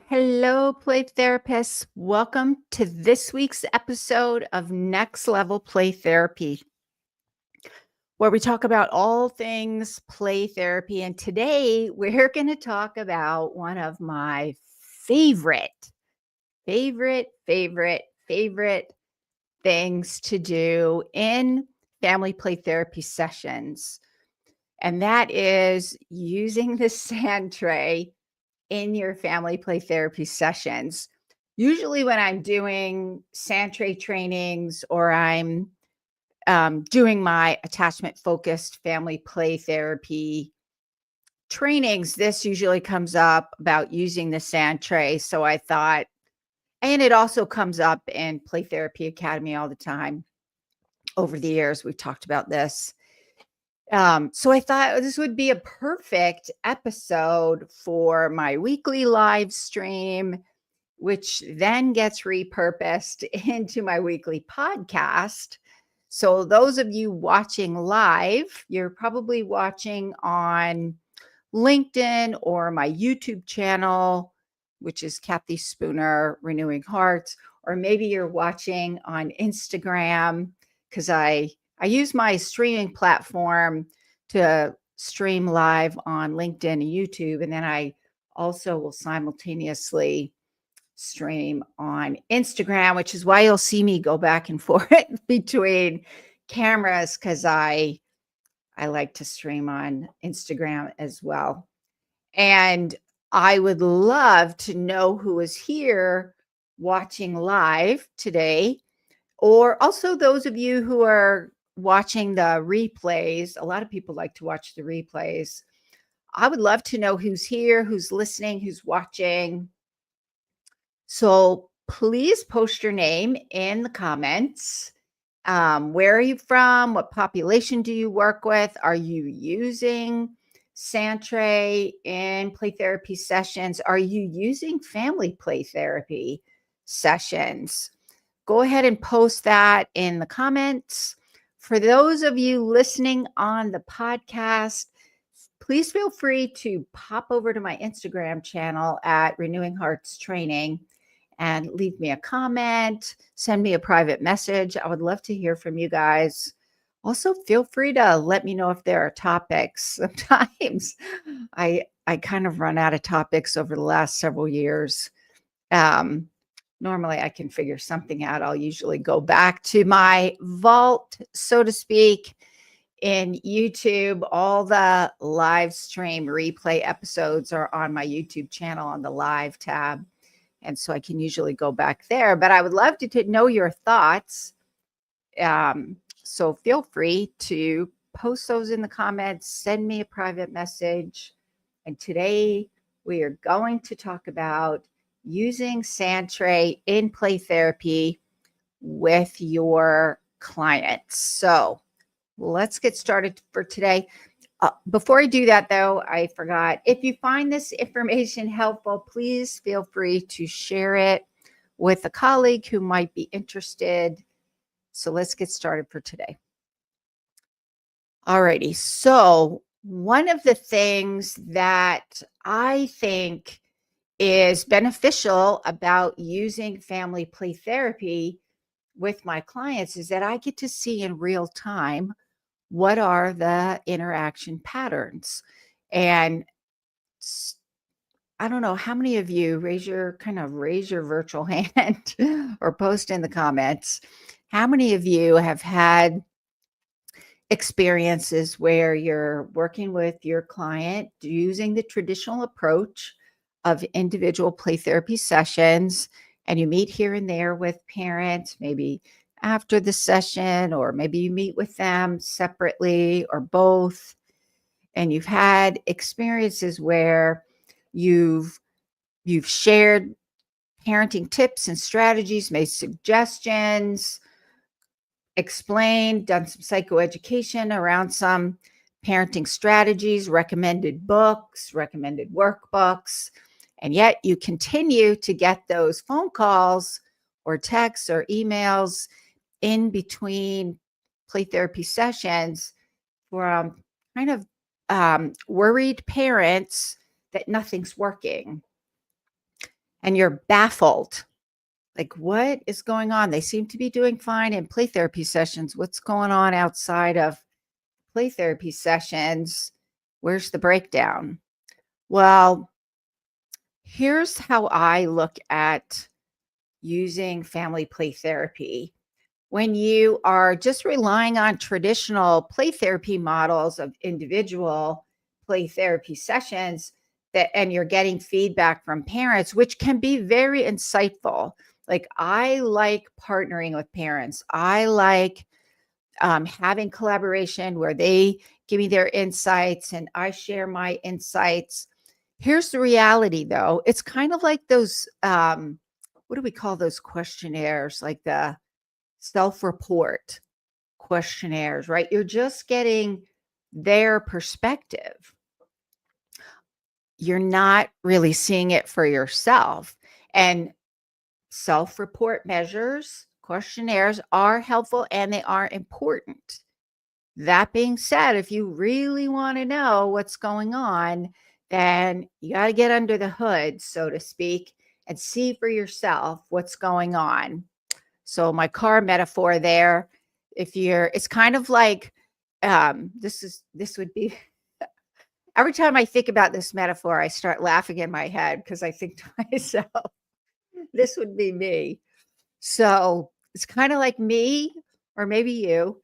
Hello, play therapists. Welcome to this week's episode of Next Level Play Therapy, where we talk about all things play therapy. And today we're going to talk about one of my favorite things to do in family play therapy sessions. And that is using the sand tray in your family play therapy sessions. Usually when I'm doing sand tray trainings or I'm doing my attachment focused family play therapy trainings, this usually comes up about using the sand tray. So I thought, and it also comes up in Play Therapy Academy all the time. Over the years, we've talked about this. So I thought this would be a perfect episode for my weekly live stream, which then gets repurposed into my weekly podcast. So those of you watching live, you're probably watching on LinkedIn or my YouTube channel, which is Kathy Spooner Renewing Hearts, or maybe you're watching on Instagram because I use my streaming platform to stream live on LinkedIn and YouTube, and then I also will simultaneously stream on Instagram, which is why you'll see me go back and forth between cameras because I like to stream on Instagram as well. And I would love to know who is here watching live today, or also those of you who are watching the replays. A lot of people like to watch the replays. I would love to know who's here, who's listening, who's watching. So please post your name in the comments. Where are you from? What population do you work with? Are you using sand tray in play therapy sessions? Are you using family play therapy sessions? Go ahead and post that in the comments. For those of you listening on the podcast, please feel free to pop over to my Instagram channel at Renewing Hearts Training and leave me a comment, send me a private message. I would love to hear from you guys. Also, feel free to let me know if there are topics. Sometimes I kind of run out of topics over the last several years. Normally I can figure something out. I'll usually go back to my vault, so to speak, in YouTube. All the live stream replay episodes are on my YouTube channel on the live tab. And so I can usually go back there, but I would love to know your thoughts. So feel free to post those in the comments, send me a private message. And today we are going to talk about using sand tray in play therapy with your clients. So let's get started for today. Before I do that, though, I forgot. If you find this information helpful, please feel free to share it with a colleague who might be interested. So let's get started for today. Alrighty. So one of the things that I think is beneficial about using family play therapy with my clients is that I get to see in real time what are the interaction patterns. And I don't know how many of you raise your virtual hand or post in the comments. How many of you have had experiences where you're working with your client using the traditional approach of individual play therapy sessions, and you meet here and there with parents, maybe after the session, or maybe you meet with them separately or both, and you've had experiences where you've shared parenting tips and strategies, made suggestions, explained, done some psychoeducation around some parenting strategies, recommended books, recommended workbooks, and yet you continue to get those phone calls or texts or emails in between play therapy sessions from kind of worried parents that nothing's working. and you're baffled. Like, what is going on? They seem to be doing fine in play therapy sessions. What's going on outside of play therapy sessions? Where's the breakdown? Well, here's how I look at using family play therapy. When you are just relying on traditional play therapy models of individual play therapy sessions and you're getting feedback from parents, which can be very insightful. Like, I like partnering with parents. I like having collaboration where they give me their insights and I share my insights. Here's the reality, though. It's kind of like those, what do we call those questionnaires? Like the self-report questionnaires, right? You're just getting their perspective. You're not really seeing it for yourself. And self-report measures, questionnaires are helpful and they are important. That being said, if you really want to know what's going on, then you got to get under the hood, so to speak, and see for yourself what's going on. So my car metaphor there, it's kind of like, this would be, every time I think about this metaphor, I start laughing in my head because I think to myself, this would be me. So it's kind of like me, or maybe you,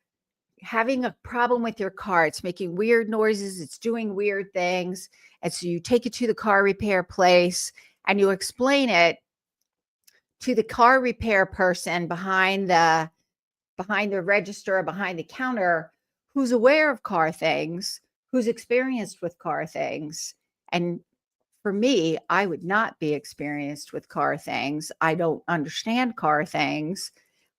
having a problem with your car. It's making weird noises. It's doing weird things. And so you take it to the car repair place and you explain it to the car repair person behind the register, behind the counter, who's aware of car things, who's experienced with car things. And for me, I would not be experienced with car things. I don't understand car things.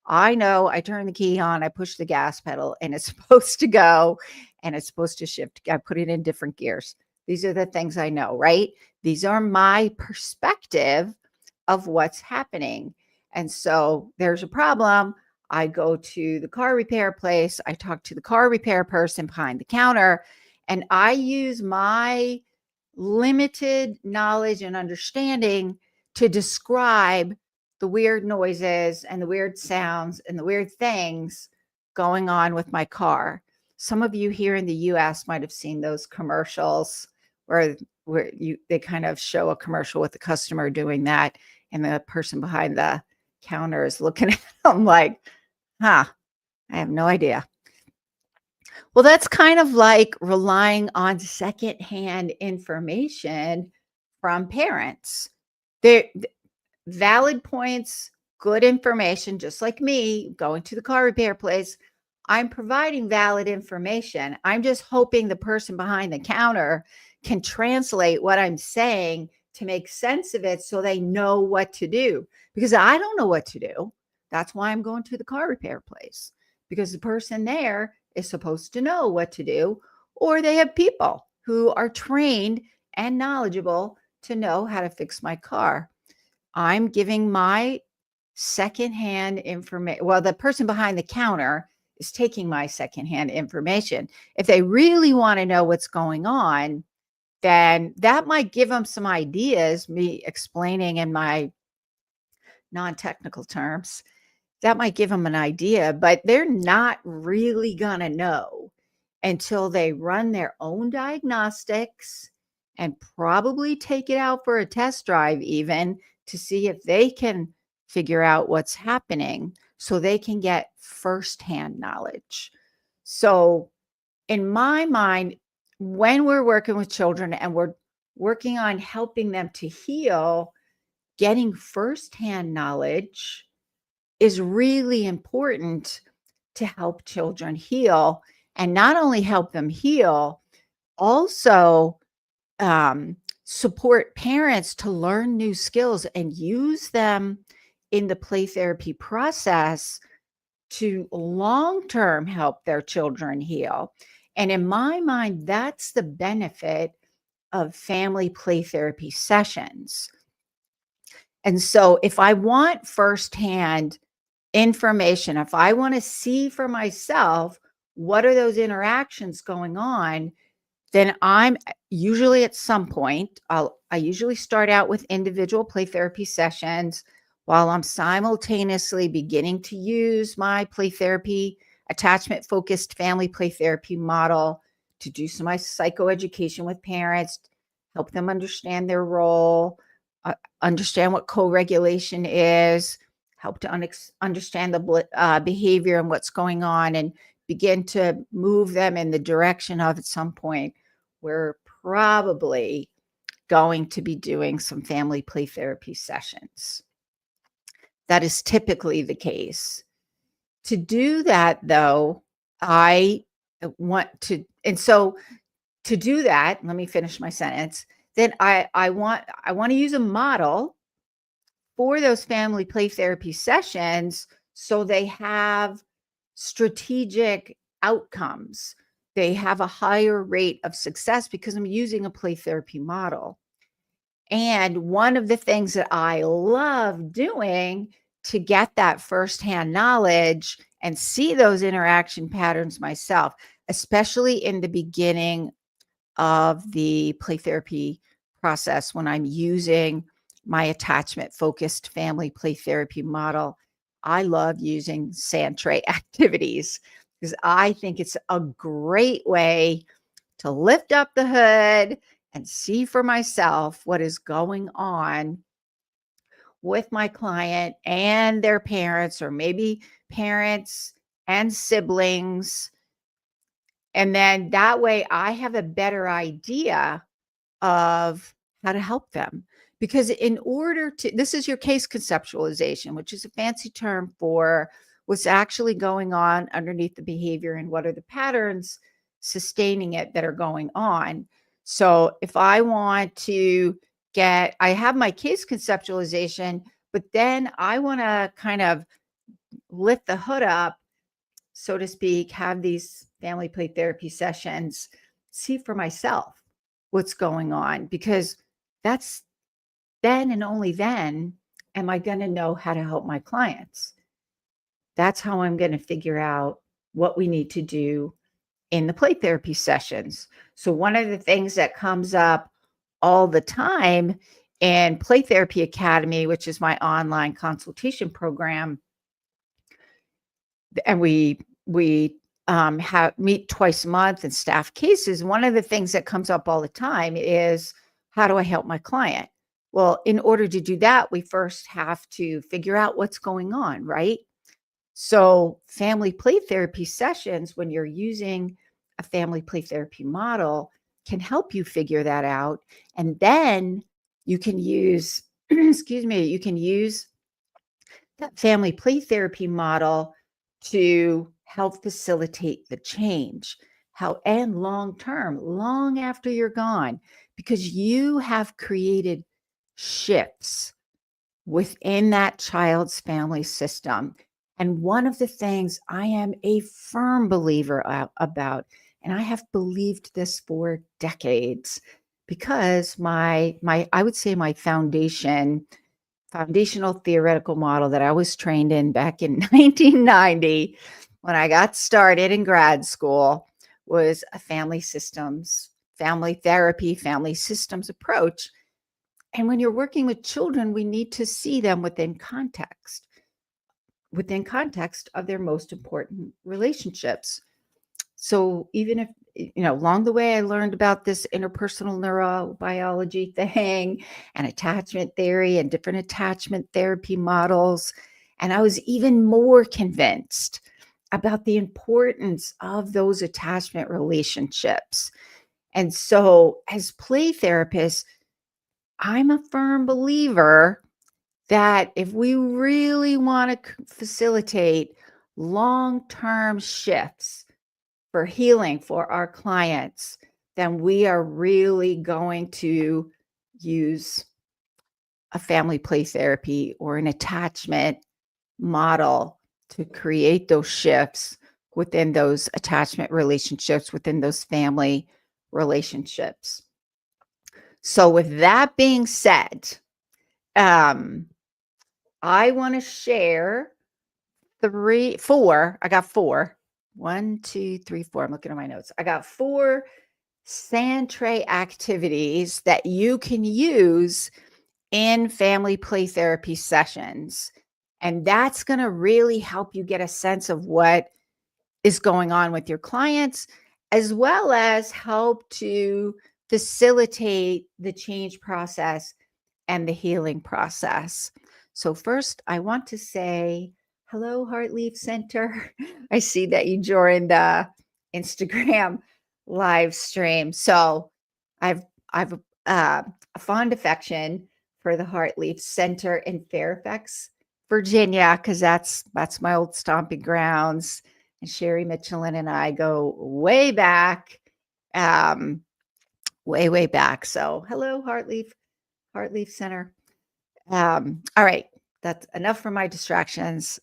I know I turn the key on, I push the gas pedal, and it's supposed to go and it's supposed to shift. I put it in different gears. These are the things I know, right? These are my perspective of what's happening. And so there's a problem. I go to the car repair place. I talk to the car repair person behind the counter, and I use my limited knowledge and understanding to describe the weird noises and the weird sounds and the weird things going on with my car. Some of you here in the US might have seen those commercials where they kind of show a commercial with the customer doing that, and the person behind the counter is looking at them like, I have no idea. Well, that's kind of like relying on secondhand information from parents. They're valid points, good information, just like me going to the car repair place. I'm providing valid information. I'm just hoping the person behind the counter can translate what I'm saying to make sense of it so they know what to do, because I don't know what to do. That's why I'm going to the car repair place, because the person there is supposed to know what to do, or they have people who are trained and knowledgeable to know how to fix my car. I'm giving my secondhand information. Well, the person behind the counter is taking my secondhand information. If they really want to know what's going on, then that might give them some ideas, me explaining in my non-technical terms. That might give them an idea, but they're not really going to know until they run their own diagnostics and probably take it out for a test drive even to see if they can figure out what's happening so they can get firsthand knowledge. So in my mind, when we're working with children and we're working on helping them to heal, getting firsthand knowledge is really important to help children heal, and not only help them heal, also support parents to learn new skills and use them in the play therapy process to long-term help their children heal. And in my mind, that's the benefit of family play therapy sessions. And so if I want firsthand information, if I want to see for myself what are those interactions going on, then I'm usually at some point, I usually start out with individual play therapy sessions while I'm simultaneously beginning to use my play therapy, attachment focused family play therapy model to do some of my psychoeducation with parents, help them understand their role, understand what co-regulation is, help to understand the behavior and what's going on, and begin to move them in the direction of, at some point, we're probably going to be doing some family play therapy sessions. That is typically the case. To do that, though, I want to, and so to do that, let me finish my sentence. Then I want to use a model for those family play therapy sessions so they have strategic outcomes. They have a higher rate of success because I'm using a play therapy model. And one of the things that I love doing to get that firsthand knowledge and see those interaction patterns myself, especially in the beginning of the play therapy process when I'm using my attachment focused family play therapy model, I love using sand tray activities because I think it's a great way to lift up the hood and see for myself what is going on with my client and their parents, or maybe parents and siblings. And then that way I have a better idea of how to help them. Because in order to, this is your case conceptualization, which is a fancy term for what's actually going on underneath the behavior and what are the patterns sustaining it that are going on. So if I want to I have my case conceptualization, but then I want to kind of lift the hood up, so to speak, have these family play therapy sessions, see for myself what's going on, because that's then and only then am I going to know how to help my clients. That's how I'm going to figure out what we need to do in the play therapy sessions. So one of the things that comes up all the time in Play Therapy Academy, which is my online consultation program, and we meet twice a month and staff cases. One of the things that comes up all the time is, how do I help my client? Well, in order to do that, we first have to figure out what's going on, right? So family play therapy sessions, when you're using a family play therapy model, can help you figure that out. And then you can use, excuse me, you can use that family play therapy model to help facilitate the change. How, and long term, long after you're gone, because you have created shifts within that child's family system. And one of the things I am a firm believer about, and I have believed this for decades, because my I would say my foundational theoretical model that I was trained in back in 1990 when I got started in grad school was a family therapy, family systems approach. And when you're working with children, we need to see them within context of their most important relationships. So even if, along the way, I learned about this interpersonal neurobiology thing and attachment theory and different attachment therapy models. And I was even more convinced about the importance of those attachment relationships. And so as play therapists, I'm a firm believer that if we really want to facilitate long-term shifts for healing for our clients, then we are really going to use a family play therapy or an attachment model to create those shifts within those attachment relationships, within those family relationships. So with that being said, I want to share four. I got four. 1, 2, 3, 4. I'm looking at my notes. I got 4 sand tray activities that you can use in family play therapy sessions. And that's going to really help you get a sense of what is going on with your clients, as well as help to facilitate the change process and the healing process. So, first, I want to say hello, Heartleaf Center. I see that you joined the Instagram live stream. So, I've a fond affection for the Heartleaf Center in Fairfax, Virginia, because that's my old stomping grounds. And Sherry Michelin and I go way back, way back. So, hello, Heartleaf Center. All right, that's enough for my distractions.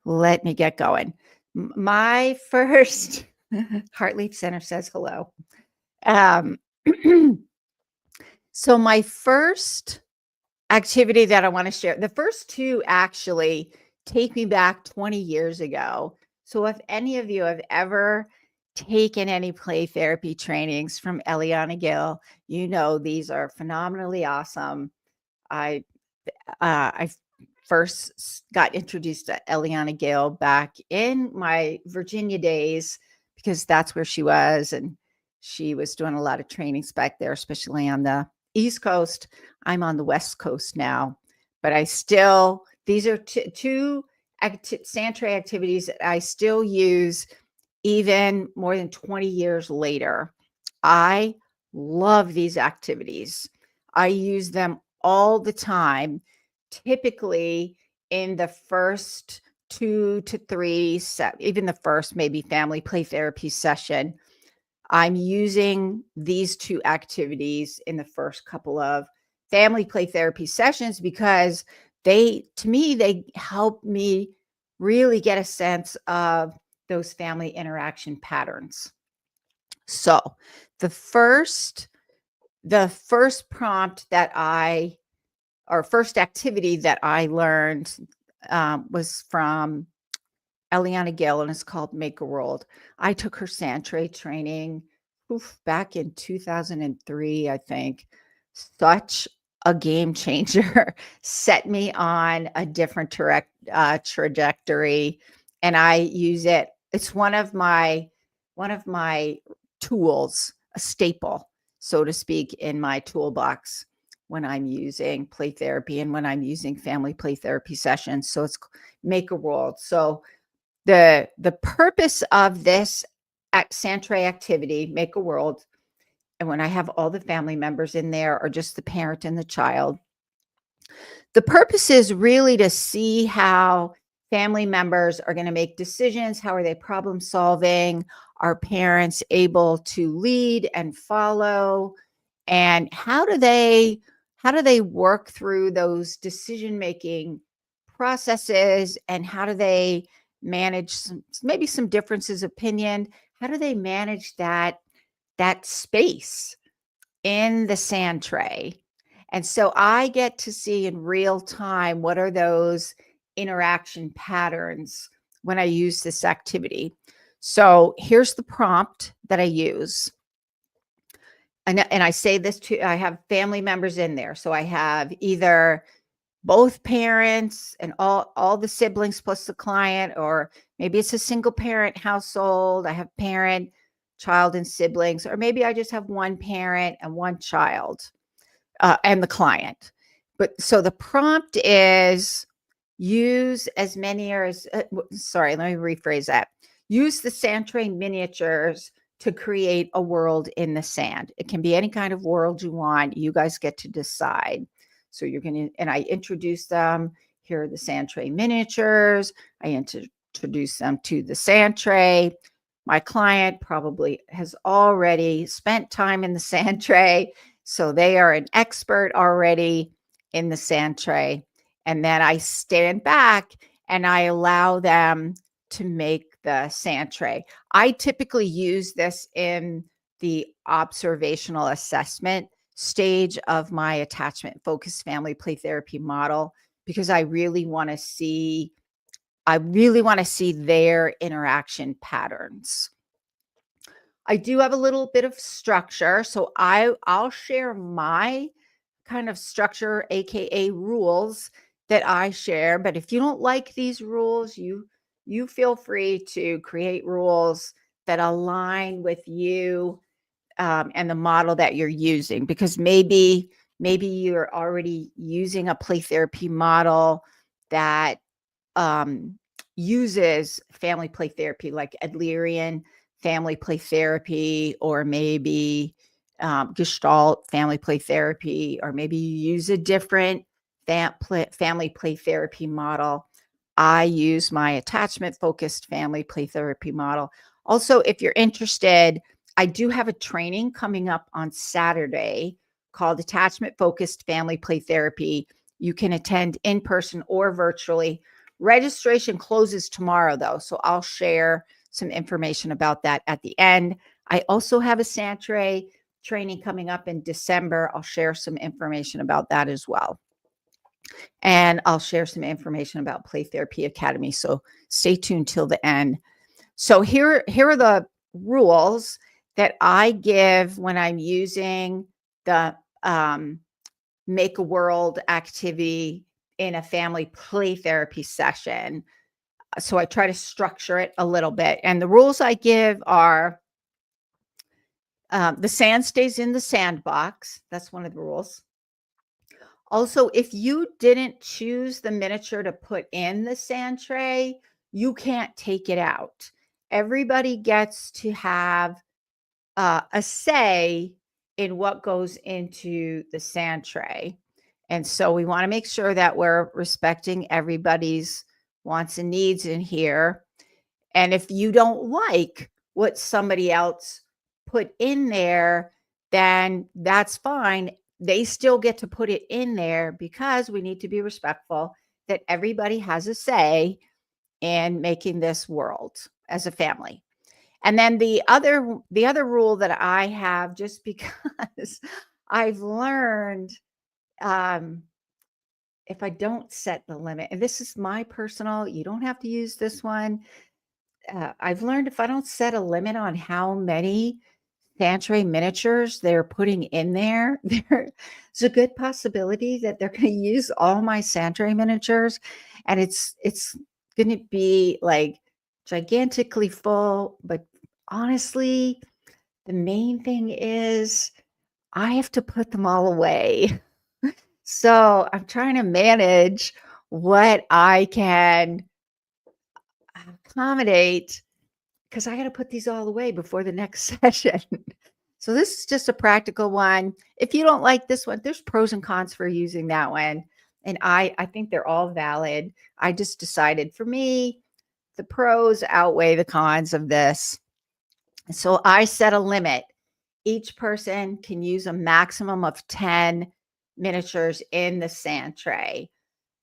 Let me get going. My first Heartleaf Center says hello. Um, so my first activity that I want to share, the first two actually take me back 20 years ago. So if any of you have ever taken any play therapy trainings from Eliana Gill, you know these are phenomenally awesome. I first got introduced to Eliana Gill back in my Virginia days because that's where she was, and she was doing a lot of trainings back there, especially on the East Coast. I'm on the West Coast now, but I still, these are two sand tray activities that I still use even more than 20 years later. I love these activities. I use them all the time, typically in the first 2 to 3 even the first maybe family play therapy session. I'm using these two activities in the first couple of family play therapy sessions because to me, they help me really get a sense of those family interaction patterns. So the first prompt first activity that I learned was from Eliana Gill, and it's called Make a World. I took her sand tray training back in 2003, I think. Such a game changer. Set me on a different trajectory, and I use it. It's one of my tools, a staple, so to speak, in my toolbox when I'm using play therapy and when I'm using family play therapy sessions. So it's Make a World. So the purpose of this sand tray activity, Make a World, and when I have all the family members in there or just the parent and the child, the purpose is really to see how family members are going to make decisions. How are they problem solving? Are parents able to lead and follow? And how do they work through those decision making processes? And how do they manage maybe some differences of opinion? How do they manage that space in the sand tray? And so I get to see in real time what are those interaction patterns when I use this activity. So here's the prompt that I use. And I say this I have family members in there. So I have either both parents and all the siblings plus the client, or maybe it's a single parent household. I have parent, child, and siblings, or maybe I just have one parent and one child and the client. But so the prompt is use as many sorry, let me rephrase that. Use the sand tray miniatures to create a world in the sand. It can be any kind of world you want. You guys get to decide. So you're going to, and I introduce them. Here are the sand tray miniatures. I introduce them to the sand tray. My client probably has already spent time in the sand tray, so they are an expert already in the sand tray. And then I stand back and I allow them to make the sand tray. I typically use this in the observational assessment stage of my attachment focused family play therapy model, because I really want to see their interaction patterns. I do have a little bit of structure, so I'll share my kind of structure, aka rules that I share. But if you don't like these rules, you feel free to create rules that align with you and the model that you're using, because maybe you're already using a play therapy model that um, uses family play therapy, like Adlerian family play therapy, or maybe Gestalt family play therapy, or maybe you use a different family play therapy model. I use my attachment focused family play therapy model. Also, if you're interested, I do have a training coming up on Saturday called Attachment Focused Family Play Therapy. You can attend in person or virtually. Registration closes tomorrow, though, so I'll share some information about that at the end. I also have a Santray training coming up in December. I'll share some information about that as well. And I'll share some information about Play Therapy Academy. So stay tuned till the end. So here are the rules that I give when I'm using the Make a World activity in a family play therapy session. So I try to structure it a little bit. And the rules I give are the sand stays in the sandbox. That's one of the rules. Also, if you didn't choose the miniature to put in the sand tray, you can't take it out. Everybody gets to have a say in what goes into the sand tray. And so we want to make sure that we're respecting everybody's wants and needs in here. And if you don't like what somebody else put in there, then that's fine. They still get to put it in there, because we need to be respectful that everybody has a say in making this world as a family. And then the other rule that I have, just because I've learned, if I don't set the limit, and this is my personal, you don't have to use this one. I've learned if I don't set a limit on how many Santray miniatures they're putting in there, there's a good possibility that they're going to use all my Santray miniatures, and it's going to be like gigantically full. But honestly, the main thing is I have to put them all away. So I'm trying to manage what I can accommodate, because I got to put these all away before the next session. So this is just a practical one. If you don't like this one, there's pros and cons for using that one. And I think they're all valid. I just decided, for me, the pros outweigh the cons of this. So I set a limit. Each person can use a maximum of 10 miniatures in the sand tray.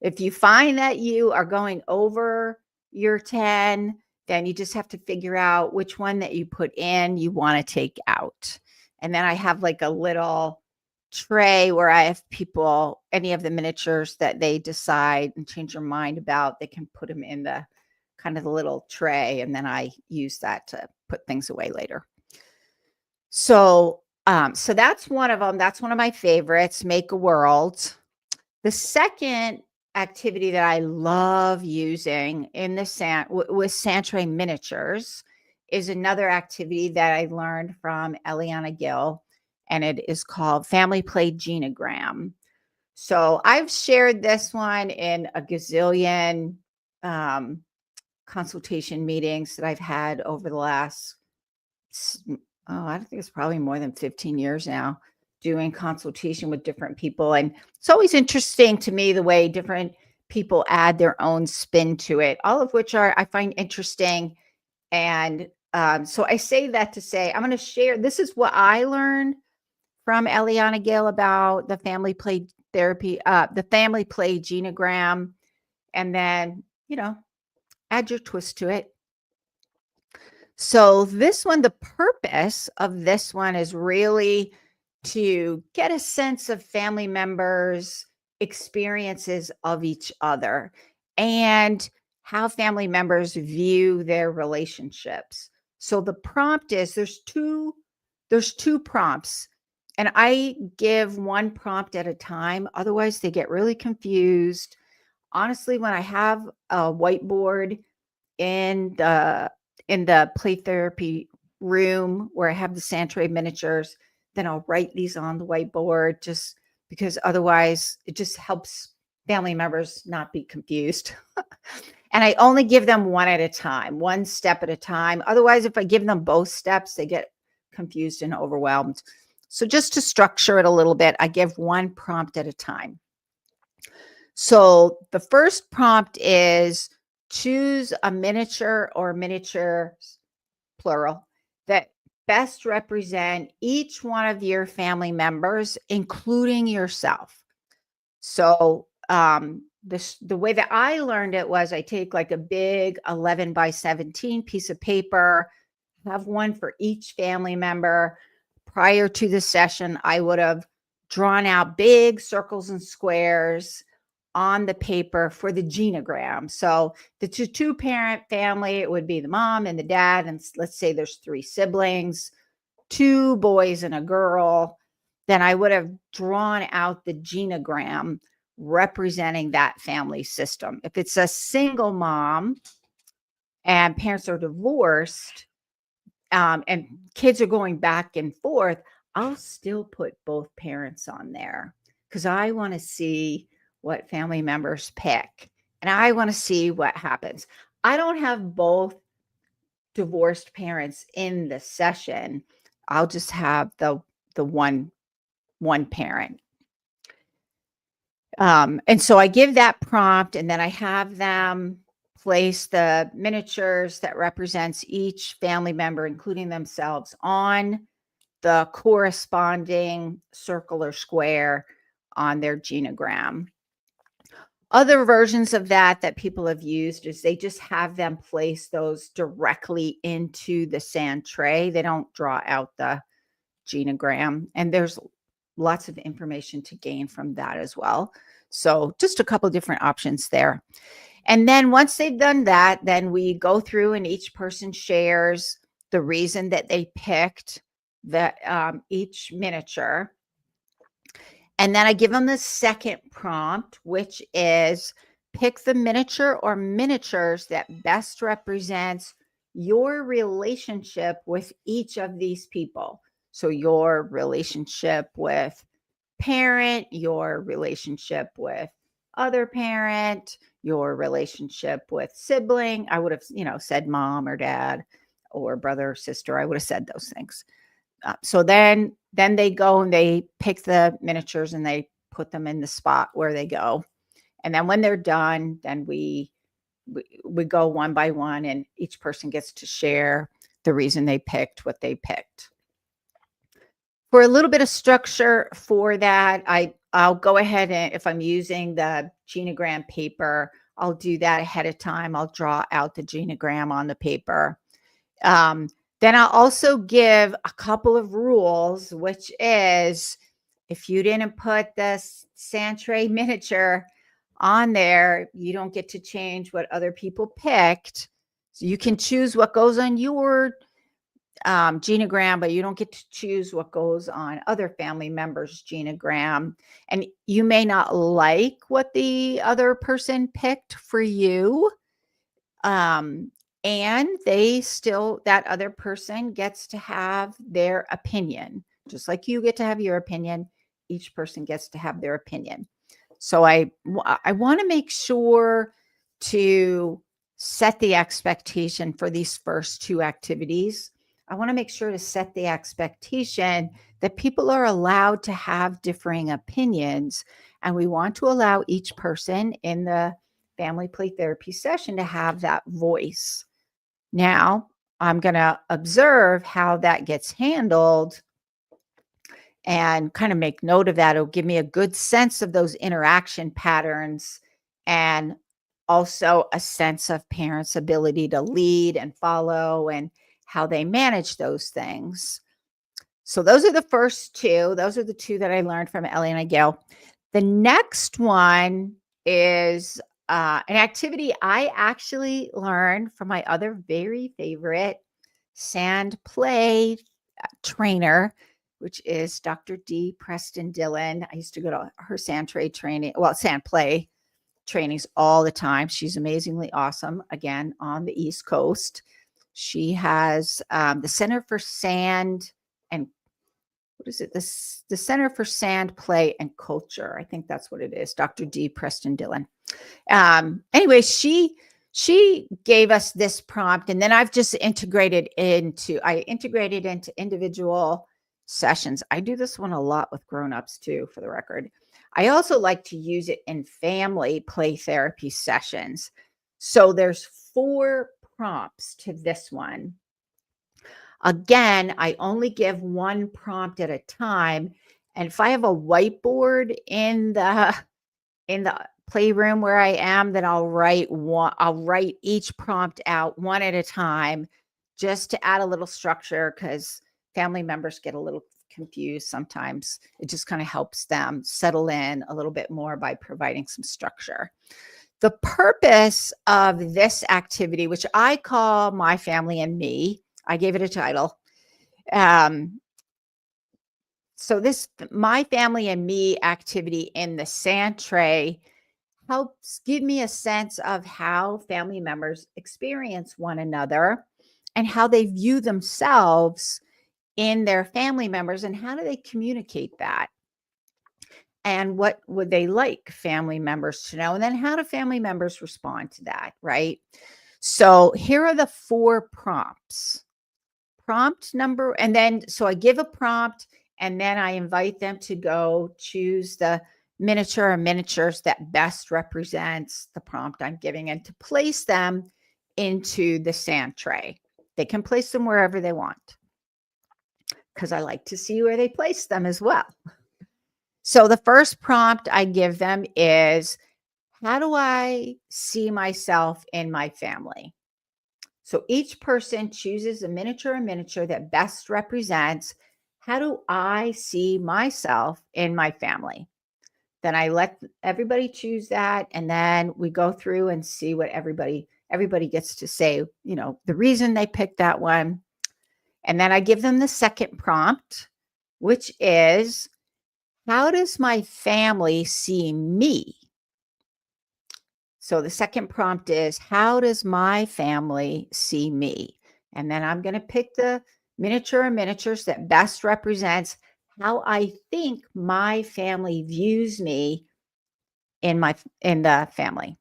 If you find that you are going over your 10, then you just have to figure out which one that you put in you want to take out. And then I have like a little tray where I have people, any of the miniatures that they decide and change their mind about, they can put them in the kind of the little tray. And then I use that to put things away later. So, so that's one of them. That's one of my favorites, Make a World. The second activity that I love using in the with Santray miniatures is another activity that I learned from Eliana Gill, and it is called Family Play Genogram. So I've shared this one in a gazillion consultation meetings that I've had over the last, I think it's probably more than 15 years now, doing consultation with different people. And it's always interesting to me the way different people add their own spin to it, all of which I find interesting. And so I say that to say, I'm going to share, this is what I learned from Eliana Gill about the family play therapy, the family play genogram, and then, add your twist to it. So this one, the purpose of this one is really to get a sense of family members' experiences of each other and how family members view their relationships. So the prompt is there's two prompts, and I give one prompt at a time. Otherwise, they get really confused. Honestly, when I have a whiteboard in the play therapy room where I have the Santray miniatures, then I'll write these on the whiteboard just because otherwise it just helps family members not be confused. And I only give them one at a time, one step at a time. Otherwise, if I give them both steps, they get confused and overwhelmed. So just to structure it a little bit, I give one prompt at a time. So the first prompt is choose a miniature or miniatures, plural, that best represent each one of your family members, including yourself. So the way that I learned it was I take like a big 11 by 17 piece of paper, have one for each family member. Prior to the session, I would have drawn out big circles and squares on the paper for the genogram. So the two parent family, it would be the mom and the dad. And let's say there's 3 siblings, 2 boys and a girl. Then I would have drawn out the genogram representing that family system. If it's a single mom and parents are divorced, and kids are going back and forth, I'll still put both parents on there because I want to see what family members pick and I want to see what happens. I don't have both divorced parents in the session. I'll just have the one parent. And so I give that prompt and then I have them place the miniatures that represents each family member, including themselves, on the corresponding circle or square on their genogram. Other versions of that people have used is they just have them place those directly into the sand tray. They don't draw out the genogram, and there's lots of information to gain from that as well. So just a couple different options there. And then once they've done that, then we go through and each person shares the reason that they picked each miniature. And then I give them the second prompt, which is pick the miniature or miniatures that best represents your relationship with each of these people. So your relationship with parent, your relationship with other parent, your relationship with sibling. I would have, said mom or dad or brother or sister. I would have said those things. So then they go and they pick the miniatures and they put them in the spot where they go. And then when they're done, then we go one by one and each person gets to share the reason they picked what they picked. For a little bit of structure for that, I'll go ahead and if I'm using the genogram paper, I'll do that ahead of time. I'll draw out the genogram on the paper. Then I'll also give a couple of rules, which is if you didn't put the Santray miniature on there, you don't get to change what other people picked. So you can choose what goes on your genogram, but you don't get to choose what goes on other family members' genogram. And you may not like what the other person picked for you. And that other person gets to have their opinion. Just like you get to have your opinion, each person gets to have their opinion. So I want to make sure to set the expectation for these first 2 activities. I want to make sure to set the expectation that people are allowed to have differing opinions. And we want to allow each person in the family play therapy session to have that voice. Now, I'm going to observe how that gets handled and kind of make note of that. It'll give me a good sense of those interaction patterns and also a sense of parents' ability to lead and follow and how they manage those things. So those are the first 2. Those are the 2 that I learned from Ellie and Gail. The next one is an activity I actually learned from my other very favorite sand play trainer, which is Dr. D. Preston Dillon. I used to go to her sand play trainings all the time. She's amazingly awesome. Again, on the East Coast. She has the Center for Sand and what is it? The Center for Sand Play and Culture. I think that's what it is. Dr. D. Preston Dillon. Anyway, she gave us this prompt, and then I've just integrated into individual sessions. I do this one a lot with grown-ups too, for the record. I also like to use it in family play therapy sessions. So there's 4 prompts to this one. Again, I only give 1 prompt at a time. And if I have a whiteboard in the playroom where I am, then I'll write each prompt out one at a time, just to add a little structure, because family members get a little confused sometimes. It just kind of helps them settle in a little bit more by providing some structure. The purpose of this activity, which I call My Family and Me, I gave it a title. So this My Family and Me activity in the sand tray helps give me a sense of how family members experience one another and how they view themselves in their family members, and how do they communicate that, and what would they like family members to know, and then how do family members respond to that, right? So here are the 4 prompts. Prompt number, and then so I give a prompt, and then I invite them to go choose the miniature or miniatures that best represents the prompt I'm giving, and to place them into the sand tray. They can place them wherever they want, because I like to see where they place them as well. So the first prompt I give them is, how do I see myself in my family? So each person chooses a miniature that best represents, how do I see myself in my family? Then I let everybody choose that, and then we go through and see what everybody gets to say, the reason they picked that one. And then I give them the second prompt, which is, how does my family see me? So the second prompt is, how does my family see me? And then I'm going to pick the miniature or miniatures that best represents how I think my family views me in the family.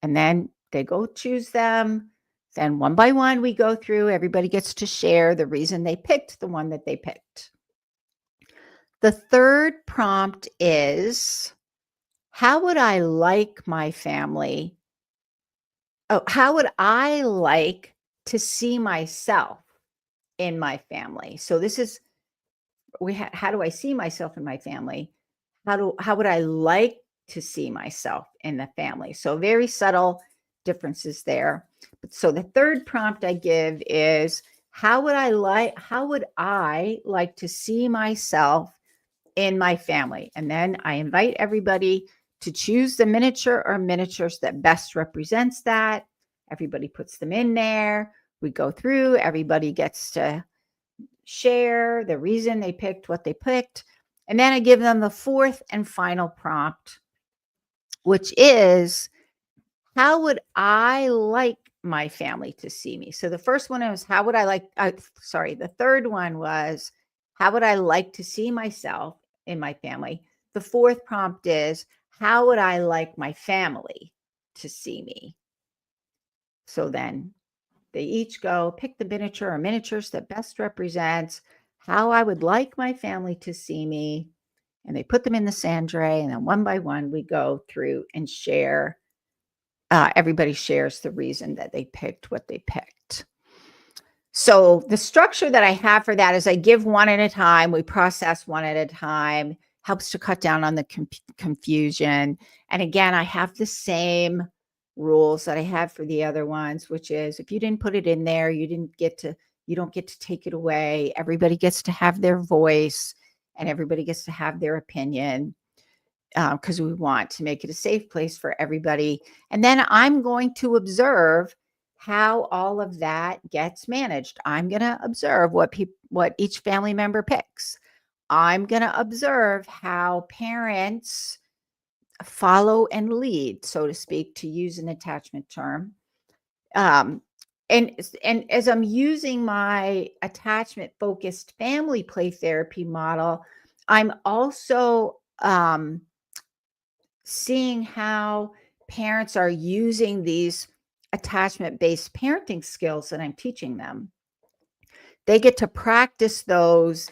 And then they go choose them. Then one by one we go through. Everybody gets to share the reason they picked the one that they picked. The third prompt is, how would I like my family? Oh, how would I like to see myself in my family? So this is, how do I see myself in my family? How would I like to see myself in the family? So very subtle differences there. So the third prompt I give is, how would I like to see myself in my family? And then I invite everybody to choose the miniature or miniatures that best represents that. Everybody puts them in there. We go through, everybody gets to share the reason they picked what they picked. And then I give them the fourth and final prompt, which is, how would I like my family to see me? So the first one was, the third one was, how would I like to see myself in my family? The fourth prompt is, how would I like my family to see me? So then they each go pick the miniature or miniatures that best represents how I would like my family to see me. And they put them in the sand tray. And then one by one, we go through and share. Everybody shares the reason that they picked what they picked. So the structure that I have for that is, I give one at a time. We process one at a time. Helps to cut down on the confusion. And again, I have the same rules that I have for the other ones, which is, if you didn't put it in there, you don't get to take it away. Everybody gets to have their voice, and everybody gets to have their opinion, because we want to make it a safe place for everybody. And then I'm going to observe how all of that gets managed. I'm going to observe what each family member picks. I'm going to observe how parents follow and lead, so to speak, to use an attachment term. Um, and as I'm using my attachment focused family play therapy model, I'm also seeing how parents are using these attachment based parenting skills that I'm teaching them. They get to practice those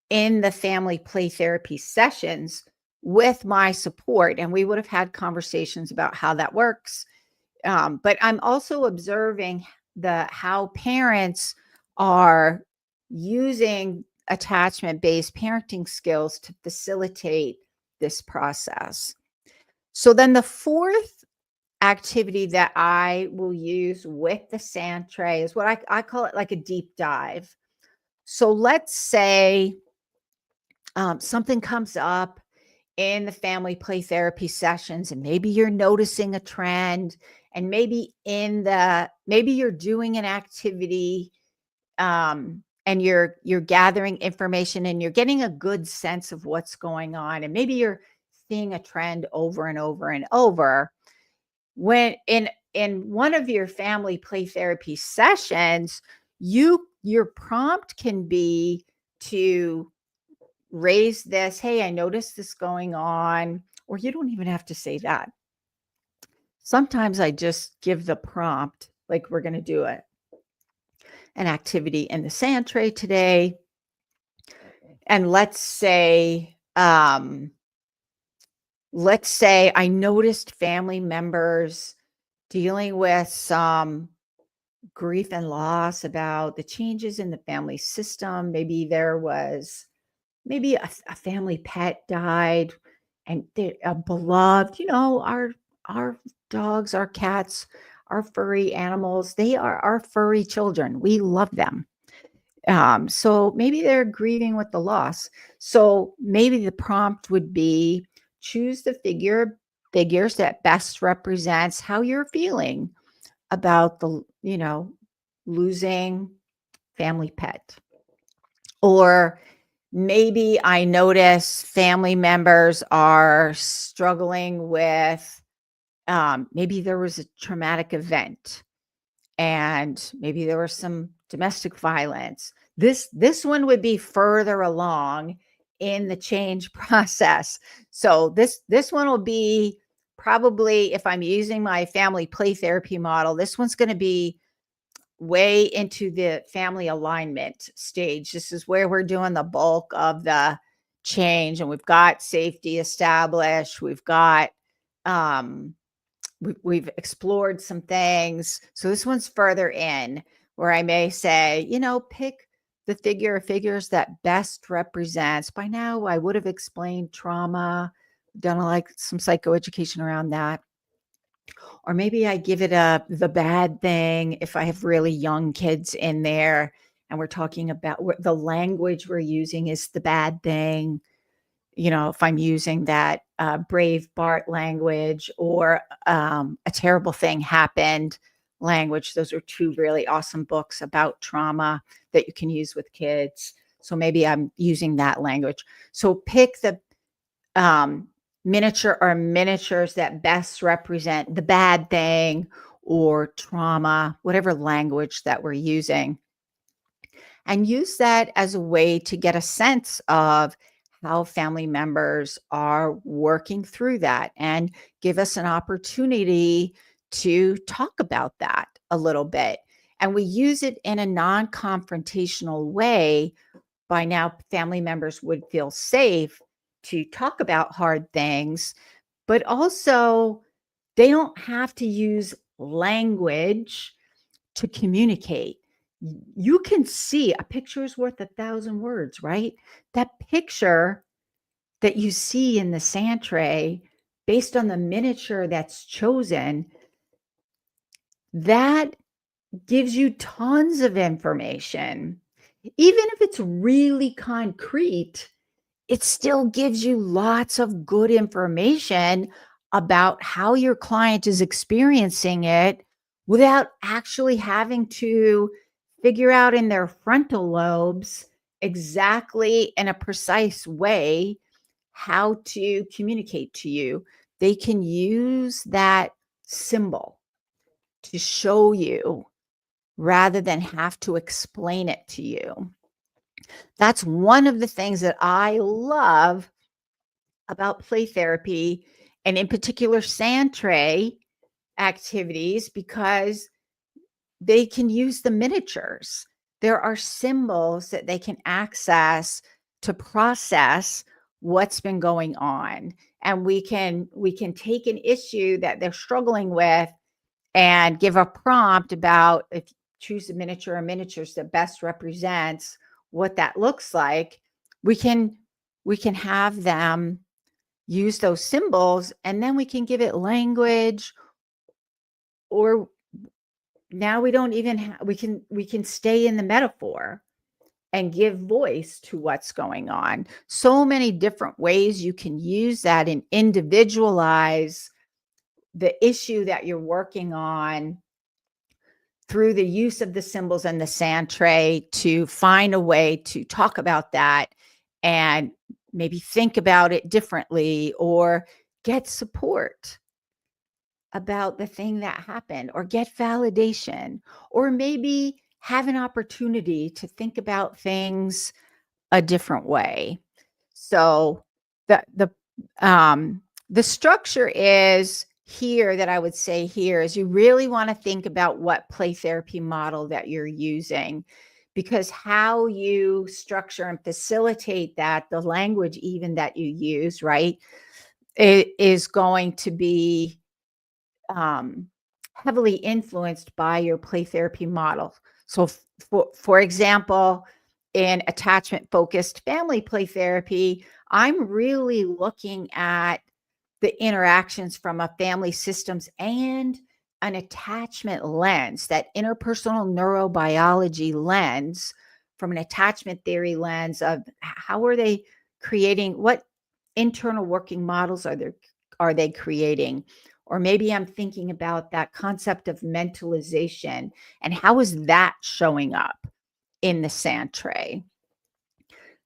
in the family play therapy sessions with my support. And we would have had conversations about how that works. But I'm also observing how parents are using attachment based parenting skills to facilitate this process. So then the fourth activity that I will use with the sand tray is what I call it, like a deep dive. So let's say something comes up in the family play therapy sessions, and maybe you're noticing a trend, and maybe you're doing an activity, and you're gathering information and you're getting a good sense of what's going on, and maybe you're seeing a trend over and over and over. When in one of your family play therapy sessions, your prompt can be to raise this, hey, I noticed this going on, or you don't even have to say that. Sometimes I just give the prompt, like we're going to do an activity in the sand tray today. And let's say I noticed family members dealing with some grief and loss about the changes in the family system. Maybe there was a family pet died, and they're a beloved, our dogs, our cats, our furry animals, they are our furry children. We love them. So maybe they're grieving with the loss. So maybe the prompt would be choose the figures that best represents how you're feeling about losing family pet. Or maybe I notice family members are struggling with, maybe there was a traumatic event, and maybe there was some domestic violence. This one would be further along in the change process. So this one will be probably, if I'm using my family play therapy model, this one's going to be way into the family alignment stage. This is where we're doing the bulk of the change, and we've got safety established. We've got we've explored some things. So this one's further in, where I may say, pick the figures that best represents. By now I would have explained trauma, done some psychoeducation around that. Or maybe I give it the bad thing if I have really young kids in there and we're talking about the language we're using is the bad thing. If I'm using that brave Bart language, or a terrible thing happened language. Those are two really awesome books about trauma that you can use with kids. So maybe I'm using that language. So pick the miniature or miniatures that best represent the bad thing or trauma, whatever language that we're using, and use that as a way to get a sense of how family members are working through that, and give us an opportunity to talk about that a little bit. And we use it in a non-confrontational way. By now, family members would feel safe to talk about hard things, but also they don't have to use language to communicate. You can see a picture is worth 1,000 words, right? That picture that you see in the sand tray, based on the miniature that's chosen, that gives you tons of information. Even if it's really concrete, it still gives you lots of good information about how your client is experiencing it without actually having to figure out in their frontal lobes exactly in a precise way how to communicate to you. They can use that symbol to show you rather than have to explain it to you. That's one of the things that I love about play therapy, and in particular sand tray activities, because they can use the miniatures. There are symbols that they can access to process what's been going on. And we can take an issue that they're struggling with and give a prompt about, if you choose a miniature or miniatures that best represents what that looks like. We can have them use those symbols, and then we can give it language, or now we don't even we can stay in the metaphor and give voice to what's going on. So many different ways you can use that and individualize the issue that you're working on through the use of the symbols and the sand tray to find a way to talk about that and maybe think about it differently, or get support about the thing that happened, or get validation, or maybe have an opportunity to think about things a different way. So the structure is here, that I would say here is, you really want to think about what play therapy model that you're using, because how you structure and facilitate that, the language even that you use, right, it is going to be heavily influenced by your play therapy model. So for example, in attachment focused family play therapy, I'm really looking at the interactions from a family systems and an attachment lens, that interpersonal neurobiology lens, from an attachment theory lens of how are they creating, what internal working models are they creating? Or maybe I'm thinking about that concept of mentalization, and how is that showing up in the sand tray?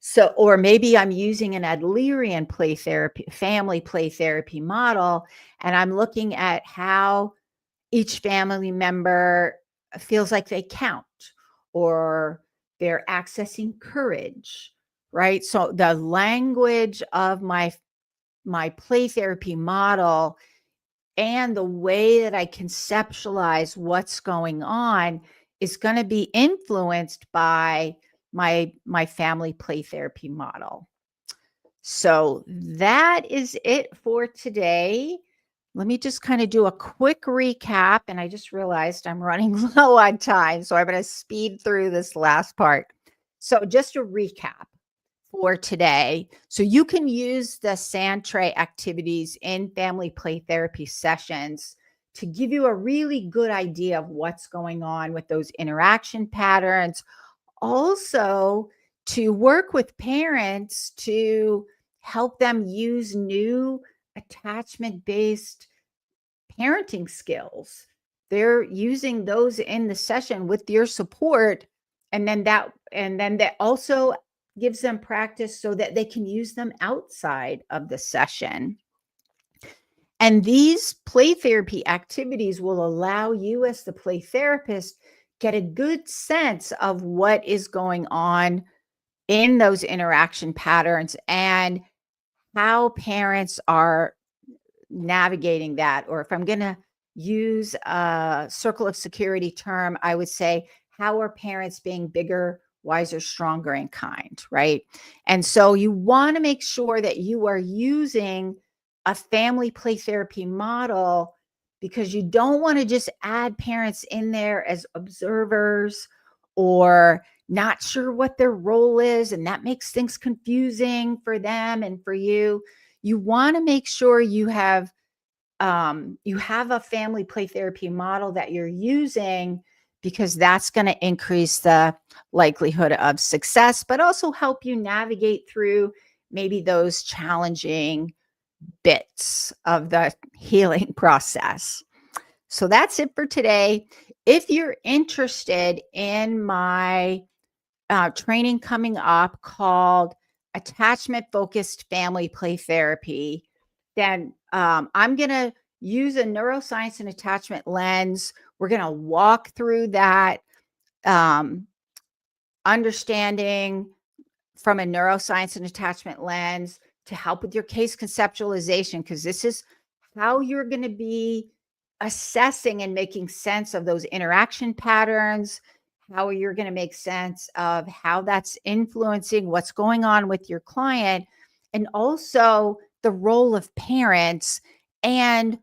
So, or maybe I'm using an Adlerian play therapy, family play therapy model, and I'm looking at how each family member feels like they count, or they're accessing courage, right? So the language of my play therapy model and the way that I conceptualize what's going on is going to be influenced by my family play therapy model. So that is it for today. Let me just kind of do a quick recap. And I just realized I'm running low on time, so I'm going to speed through this last part. So just a recap for today. So you can use the sand tray activities in family play therapy sessions to give you a really good idea of what's going on with those interaction patterns. Also, to work with parents to help them use new attachment-based parenting skills. They're using those in the session with your support, and then that also gives them practice so that they can use them outside of the session. And these play therapy activities will allow you, as the play therapist, get a good sense of what is going on in those interaction patterns and how parents are navigating that. Or if I'm going to use a circle of security term, I would say, how are parents being bigger, wiser, stronger, and kind, right? And so you want to make sure that you are using a family play therapy model, because you don't want to just add parents in there as observers or not sure what their role is, and that makes things confusing for them and for you. You want to make sure you have a family play therapy model that you're using, because that's going to increase the likelihood of success, but also help you navigate through maybe those challenging bits of the healing process. So that's it for today. If you're interested in my training coming up called Attachment Focused Family Play Therapy, then I'm going to use a neuroscience and attachment lens. We're going to walk through that, understanding from a neuroscience and attachment lens to help with your case conceptualization, because this is how you're going to be assessing and making sense of those interaction patterns, how you're going to make sense of how that's influencing what's going on with your client, and also the role of parents and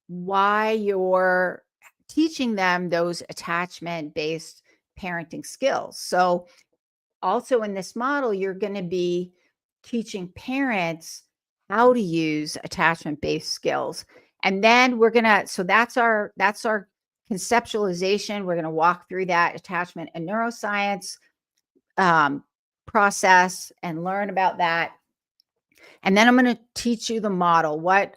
why you're teaching them those attachment based parenting skills. So also in this model, you're going to be teaching parents how to use attachment-based skills. And then so that's our conceptualization. We're going to walk through that attachment and neuroscience process and learn about that. And then I'm going to teach you the model. What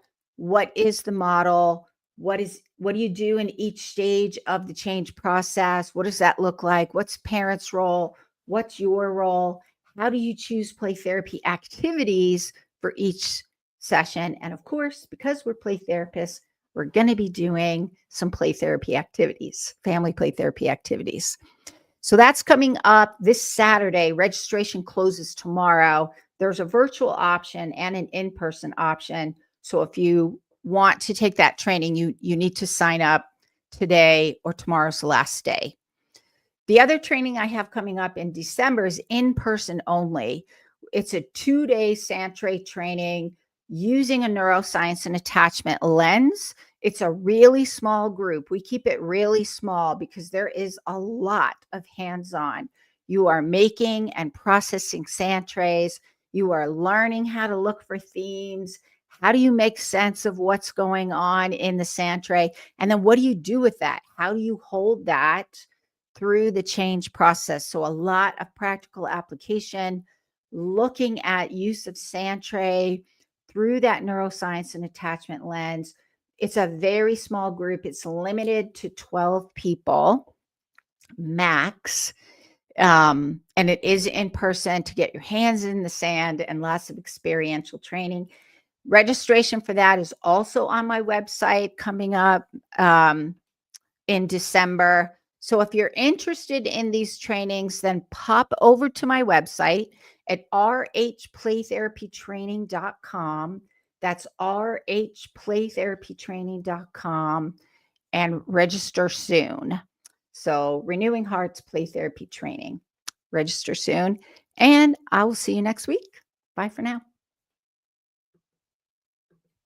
is the model? What do you do in each stage of the change process? What does that look like? What's parents' role? What's your role? How do you choose play therapy activities for each session? And of course, because we're play therapists, we're going to be doing some play therapy activities, family play therapy activities. So that's coming up this Saturday. Registration closes tomorrow. There's a virtual option and an in-person option. So if you want to take that training, you need to sign up today, or tomorrow's the last day. The other training I have coming up in December is in person only. It's a 2-day Santre training using a neuroscience and attachment lens. It's a really small group. We keep it really small because there is a lot of hands-on. You are making and processing Santres. You are learning how to look for themes. How do you make sense of what's going on in the Santre? And then what do you do with that? How do you hold that through the change process? So a lot of practical application, looking at use of Santre through that neuroscience and attachment lens. It's a very small group. It's limited to 12 people max. And it is in person to get your hands in the sand and lots of experiential training. Registration for that is also on my website coming up in December. So if you're interested in these trainings, then pop over to my website at rhplaytherapytraining.com. That's rhplaytherapytraining.com, and register soon. So Renewing Hearts Play Therapy Training. Register soon. And I will see you next week. Bye for now.